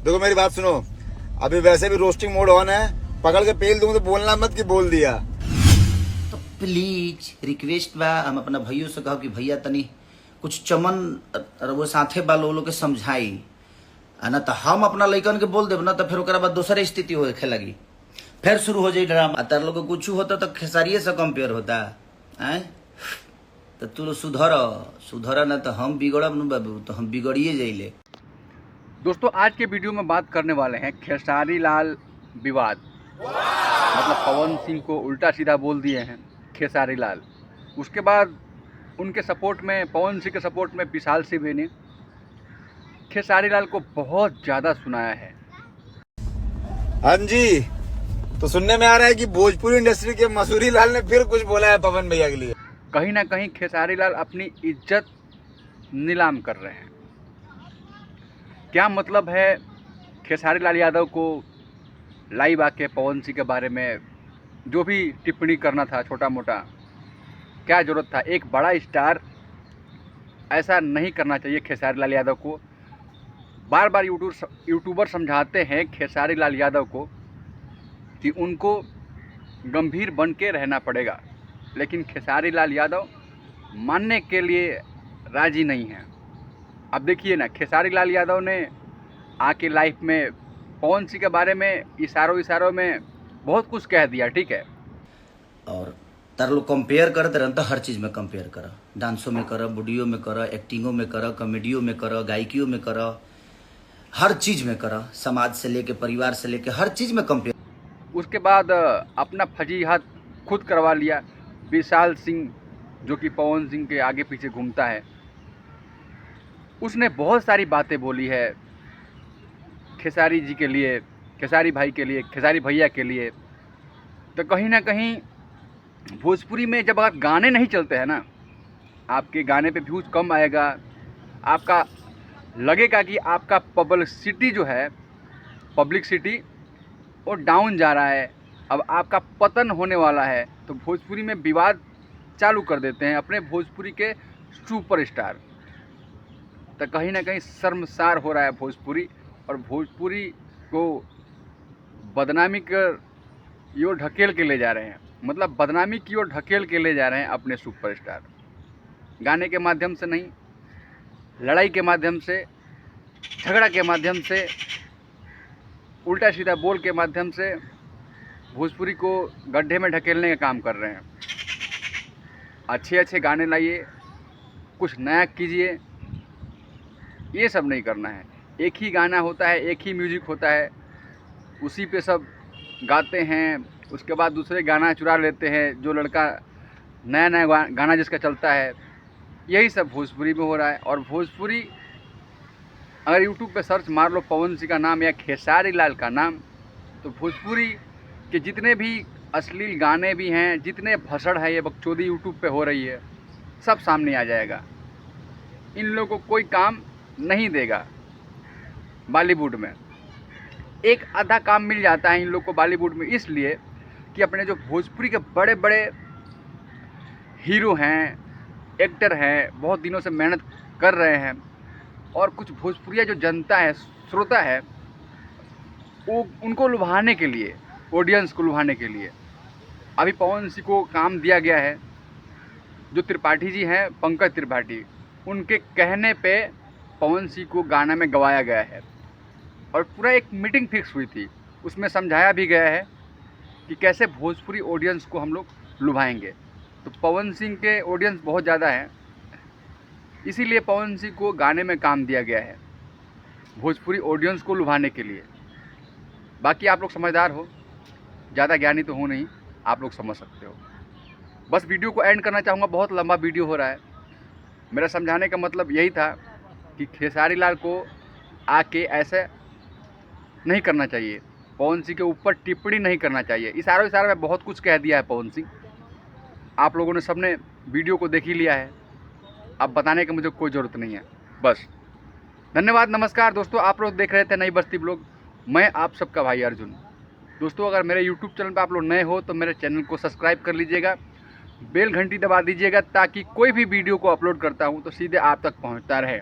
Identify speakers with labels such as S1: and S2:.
S1: देखो मेरी बात सुनो, अभी वैसे भी रोस्टिंग मोड ऑन है, पकड़ के पेल दूंगा तो बोलना मत कि बोल दिया।
S2: तो प्लीज रिक्वेस्ट बा, हम अपना भैया से कहो कि भैया तनी कुछ चमन वो साथे बा लोग के समझाई, ना तो हम अपना लइकन के बोल देब ना तो फिर ओकरा बाद दोसर स्थिति होखे लगी, फिर शुरू हो जाई ड्रामा। तार लोग कुछ होता तो खेसारिये से कंपेयर होता है। तो तू सुधर ना तो हम बिगड़ब न बाबू, तो हम बिगड़िए जाइले।
S3: दोस्तों आज के वीडियो में बात करने वाले हैं खेसारी लाल विवाद। मतलब पवन सिंह को उल्टा सीधा बोल दिए हैं खेसारी लाल। उसके बाद उनके सपोर्ट में, पवन सिंह के सपोर्ट में विशाल सिंह ने खेसारी लाल को बहुत ज़्यादा सुनाया है।
S1: हाँ जी, तो सुनने में आ रहा है कि भोजपुरी इंडस्ट्री के मसूरी लाल ने फिर कुछ बोला है पवन भैया के लिए।
S3: कहीं ना कहीं खेसारी लाल अपनी इज्जत नीलाम कर रहे हैं। क्या मतलब है खेसारी लाल यादव को लाइव आके पवन सिंह के बारे में जो भी टिप्पणी करना था छोटा मोटा, क्या ज़रूरत था? एक बड़ा स्टार ऐसा नहीं करना चाहिए। खेसारी लाल यादव को बार बार यूट्यूबर समझाते हैं खेसारी लाल यादव को कि उनको गंभीर बन के रहना पड़ेगा, लेकिन खेसारी लाल यादव मानने के लिए राज़ी नहीं है। अब देखिए ना, खेसारी लाल यादव ने आके लाइफ में पवन सिंह के बारे में इशारों में बहुत कुछ कह दिया, ठीक है।
S2: और तार लोग कंपेयर करते रहन तो हर चीज में कंपेयर कर, डांसों में कर, वीडियो में कर, एक्टिंगों में कर, कॉमेडियों में कर, गायकियों में कर, हर चीज में कर, समाज से लेके परिवार से लेके हर चीज में कंपेयर।
S3: उसके बाद अपना फजीहत खुद करवा लिया विशाल सिंह, जो कि पवन सिंह के आगे पीछे घूमता है। उसने बहुत सारी बातें बोली है खेसारी जी के लिए, खेसारी भाई के लिए, खेसारी भैया के लिए। तो कहीं ना कहीं भोजपुरी में जब आप गाने नहीं चलते हैं ना, आपके गाने पे व्यूज़ कम आएगा, आपका लगेगा कि आपका पब्लिसिटी जो है, पब्लिसिटी वो डाउन जा रहा है, अब आपका पतन होने वाला है, तो भोजपुरी में विवाद चालू कर देते हैं अपने भोजपुरी के सुपरस्टार। तो कहीं ना कहीं शर्मसार हो रहा है भोजपुरी, और भोजपुरी को बदनामी की ओर ढकेल के ले जा रहे हैं। मतलब बदनामी की ओर ढकेल के ले जा रहे हैं अपने सुपरस्टार। गाने के माध्यम से नहीं, लड़ाई के माध्यम से, झगड़ा के माध्यम से, उल्टा सीधा बोल के माध्यम से भोजपुरी को गड्ढे में ढकेलने का काम कर रहे हैं। अच्छे अच्छे गाने लाइए, कुछ नया कीजिए, ये सब नहीं करना है। एक ही गाना होता है, एक ही म्यूजिक होता है, उसी पे सब गाते हैं। उसके बाद दूसरे गाना चुरा लेते हैं, जो लड़का नया नया गाना जिसका चलता है। यही सब भोजपुरी में हो रहा है। और भोजपुरी अगर यूट्यूब पे सर्च मार लो पवन सिंह का नाम या खेसारी लाल का नाम, तो भोजपुरी के जितने भी अश्लील गाने भी हैं, जितने भसड़ है, ये बकचोदी यूट्यूब पे हो रही है, सब सामने आ जाएगा। इन लोगों को कोई काम नहीं देगा। बॉलीवुड में एक आधा काम मिल जाता है इन लोग को बॉलीवुड में, इसलिए कि अपने जो भोजपुरी के बड़े बड़े हीरो हैं, एक्टर हैं, बहुत दिनों से मेहनत कर रहे हैं, और कुछ भोजपुरिया जो जनता है, श्रोता है, वो उनको लुभाने के लिए, ऑडियंस को लुभाने के लिए अभी पवन सिंह को काम दिया गया है। जो त्रिपाठी जी हैं, पंकज त्रिपाठी, उनके कहने पे पवन सिंह को गाना में गवाया गया है, और पूरा एक मीटिंग फिक्स हुई थी। उसमें समझाया भी गया है कि कैसे भोजपुरी ऑडियंस को हम लोग लुभाएंगे। तो पवन सिंह के ऑडियंस बहुत ज़्यादा हैं, इसीलिए पवन सिंह को गाने में काम दिया गया है, भोजपुरी ऑडियंस को लुभाने के लिए। बाकी आप लोग समझदार हो, ज़्यादा ज्ञानी तो हो नहीं, आप लोग समझ सकते हो। बस वीडियो को एंड करना चाहूँगा, बहुत लंबा वीडियो हो रहा है। मेरा समझाने का मतलब यही था कि खेसारी लाल को आके ऐसे नहीं करना चाहिए, पवन सिंह के ऊपर टिप्पणी नहीं करना चाहिए। इशारों में बहुत कुछ कह दिया है पवन सिंह। आप लोगों ने सबने वीडियो को देख ही लिया है, अब बताने की मुझे कोई ज़रूरत नहीं है। बस, धन्यवाद, नमस्कार दोस्तों। आप लोग देख रहे थे नई बस्ती ब्लॉग, मैं आप सबका भाई अर्जुन। दोस्तों अगर मेरे यूट्यूब चैनल पर आप लोग नए हो तो मेरे चैनल को सब्सक्राइब कर लीजिएगा, बेल घंटी दबा दीजिएगा, ताकि कोई भी वीडियो को अपलोड करता हूँ तो सीधे आप तक पहुँचता रहे।